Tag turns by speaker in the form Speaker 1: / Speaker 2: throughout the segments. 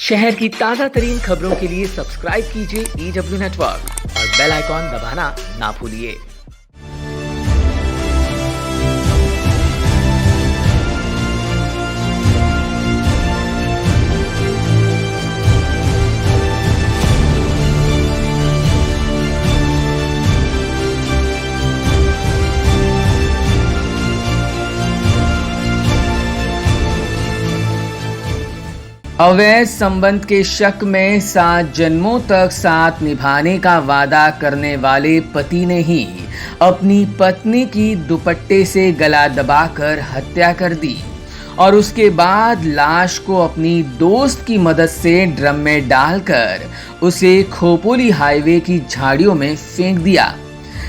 Speaker 1: शहर की ताजा तरीन खबरों के लिए सब्सक्राइब कीजिए EW नेटवर्क और बेल आइकॉन दबाना ना भूलिए। अवैध संबंध के शक में 7 जन्मों तक साथ निभाने का वादा करने वाले पति ने ही अपनी पत्नी की दुपट्टे से गला दबाकर हत्या कर दी और उसके बाद लाश को अपनी दोस्त की मदद से ड्रम में डालकर उसे खोपोली हाईवे की झाड़ियों में फेंक दिया।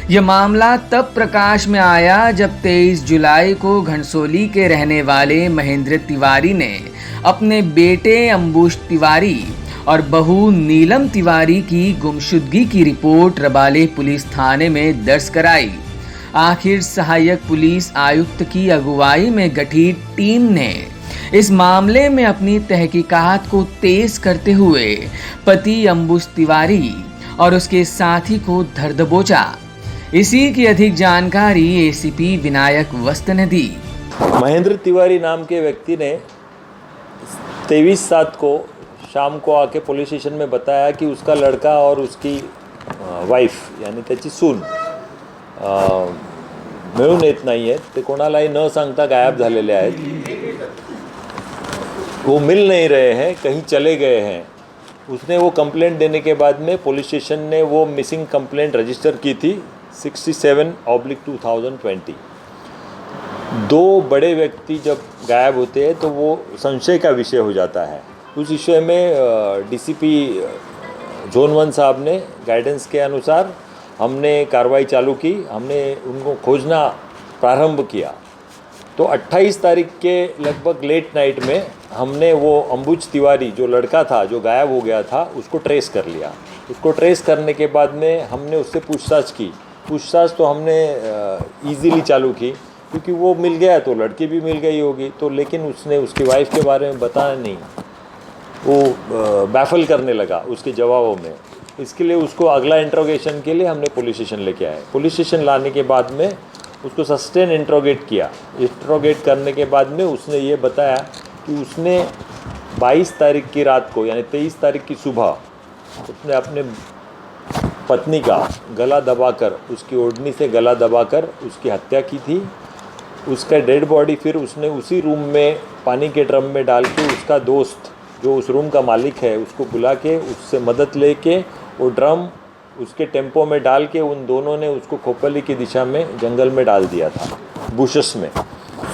Speaker 1: यह मामला तब प्रकाश में आया जब 23 जुलाई को घनसोली के रहने वाले महेंद्र तिवारी ने अपने बेटे अंबुश तिवारी और बहू नीलम तिवारी की गुमशुदगी की रिपोर्ट रबाले पुलिस थाने में दर्ज कराई। आखिर सहायक पुलिस आयुक्त की अगुवाई में गठित टीम ने इस मामले में अपनी तहकीकात को तेज करते हुए पति अंबुश तिवारी और उसके साथी को धर दबोचा। इसी की अधिक जानकारी एसीपी विनायक वस्त ने दी।
Speaker 2: महेंद्र तिवारी नाम के व्यक्ति ने 23/7 को शाम को आके पुलिस स्टेशन में बताया कि उसका लड़का और उसकी वाईफ यानी त्याची सून मिळून येत नाही आहेत, ते कोणालाही न सांगता गायब झालेले आहेत, वो मिल नहीं रहे हैं, कहीं चले गए हैं। उसने वो कंप्लेंट देने के बाद में पुलिस स्टेशन ने वो मिसिंग कंप्लेंट रजिस्टर की थी 67/2020। दो बड़े व्यक्ति जब गायब होते हैं तो वो संशय का विषय हो जाता है। उस विषय में डीसीपी जोन 1 साहब ने गाइडेंस के अनुसार हमने कार्रवाई चालू की, हमने उनको खोजना प्रारंभ किया। तो 28 तारीख के लगभग लेट नाइट में हमने वो अंबुज तिवारी जो लड़का था जो गायब हो गया था उसको ट्रेस कर लिया। उसको ट्रेस करने के बाद में हमने उससे पूछताछ की। पूछताछ तो हमने ईज़िली चालू की क्योंकि वो मिल गया तो लड़की भी मिल गई होगी, तो लेकिन उसने उसकी वाइफ के बारे में बताया नहीं, वो बैफल करने लगा उसके जवाबों में। इसके लिए उसको अगला इंट्रोगेशन के लिए हमने पुलिस स्टेशन लेके आए। पुलिस स्टेशन लाने के बाद में उसको सस्टेन इंट्रोगेट किया। इंट्रोगेट करने के बाद में उसने ये बताया कि उसने 22 तारीख की रात को यानी 23 तारीख की सुबह उसने अपने पत्नी का गला दबाकर, उसकी ओढ़नी से गला दबाकर उसकी हत्या की थी। उसका डेड बॉडी फिर उसने उसी रूम में पानी के ड्रम में डाल के उसका दोस्त जो उस रूम का मालिक है उसको बुला के उससे मदद लेके वो ड्रम उसके टेम्पो में डाल के उन दोनों ने उसको खोपली की दिशा में जंगल में डाल दिया था, बुशेस में।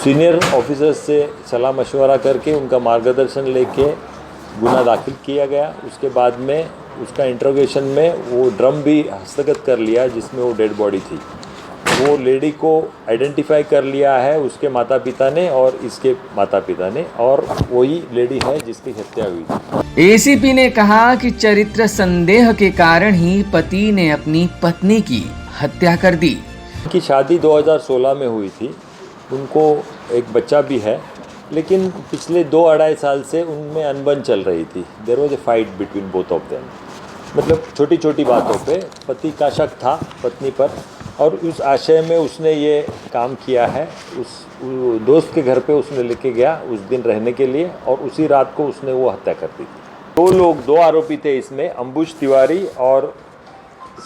Speaker 2: सीनियर ऑफिसर्स से सलाह मशवरा करके उनका मार्गदर्शन लेके गुना दाखिल किया गया। उसके बाद में उसका इंट्रोगेशन में वो ड्रम भी हस्तगत कर लिया जिसमें वो डेड बॉडी थी। वो लेडी को आइडेंटिफाई कर लिया है उसके माता पिता ने और इसके माता पिता ने, और वही लेडी है जिसकी हत्या हुई थी।
Speaker 1: एसीपी ने कहा कि चरित्र संदेह के कारण ही पति ने अपनी पत्नी की हत्या कर दी।
Speaker 2: उनकी शादी 2016 में हुई थी, उनको एक बच्चा भी है, लेकिन पिछले 2-2.5 साल से उनमें अनबन चल रही थी। There was a fight between both of them. मतलब छोटी छोटी बातों पे पति का शक था पत्नी पर और उस आशय में उसने ये काम किया है। उस दोस्त के घर पे उसने लेके गया उस दिन रहने के लिए और उसी रात को उसने वो हत्या कर दी थी। 2 आरोपी थे इसमें, अंबुश तिवारी और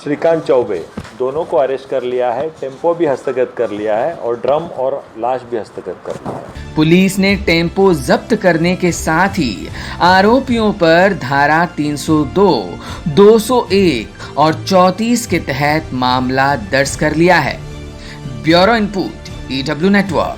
Speaker 2: श्रीकांत चौबे, दोनों को अरेस्ट कर लिया है। टेम्पो भी हस्तगत कर लिया है और ड्रम और लाश भी हस्तगत कर लिया है।
Speaker 1: पुलिस ने टेम्पो जब्त करने के साथ ही आरोपियों पर धारा 302, 201 और 34 के तहत मामला दर्ज कर लिया है। Bureau input EW network.